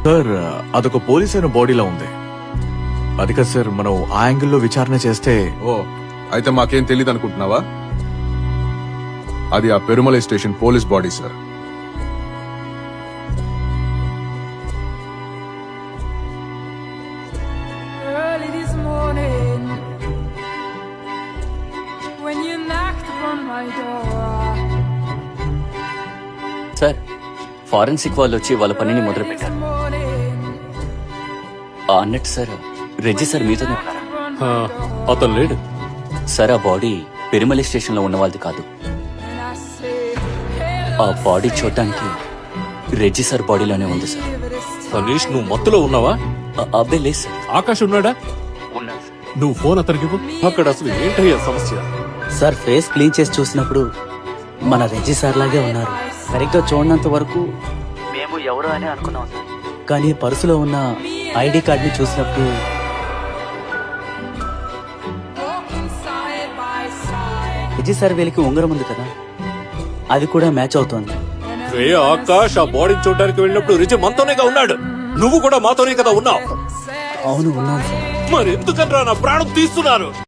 Sir అదొక police అయిన బాడీలా ఉంది. అది కదా సార్, మనం ఆ యాంగిల్లో విచారణ చేస్తే. ఓ అయితే మాకేం తెలియదు అనుకుంటున్నావా? అది ఆ Perumalai station police body sir. Early this morning, when you knocked upon my door. Sir, forensic వాళ్ళు వచ్చి వాళ్ళ పనిని మొదలు This పెట్టారు. morning, అన్నట్టు సార్, రెడ్డి సార్ మీతోనే ఉన్నారా? అతను లేడు. సార్, ఆ బాడీ పెరుమలై స్టేషన్ లో ఉన్న వాళ్ళది కాదు. and I say, ఆ బాడీ చూడటానికి రెడ్డి సార్ బాడీలోనే ఉంది సార్. సనీష్, నువ్వు మత్తులో ఉన్నావా? అబ్బే లేదు సార్. ఆకాష్ ఉన్నాడా? ఉన్నారు సార్. నువ్వు ఫోన్ అతనికి ఇవ్వు. అక్కడ అసలు ఏంటయ్యా సమస్య? సార్, ఫేస్ క్లీన్ చేసి చూసినప్పుడు మన రెడ్డి సార్ లాగే ఉన్నారు. సరిగ్గా చూడనంత వరకు మేము ఎవరు అని అనుకున్నాం సార్. కానీ పర్సులో ఉన్న ఐడి కార్డ్ ని చూసినప్పుడు walking side by side. Reddy sir వేలికి ఉంగరం ఉంది కదా, అది కూడా మ్యాచ్ అవుతోంది. రే ఆకాష్, ఆ బాడీని చూడడానికి వెళ్ళినప్పుడు రిచి మనతోనేగా ఉన్నాడు. నువ్వు కూడా మాతోనే కదా ఉన్నావు. అవును, ఉన్నాను సార్. మరి ఎందుకనరా నా ప్రాణం తీస్తున్నారు?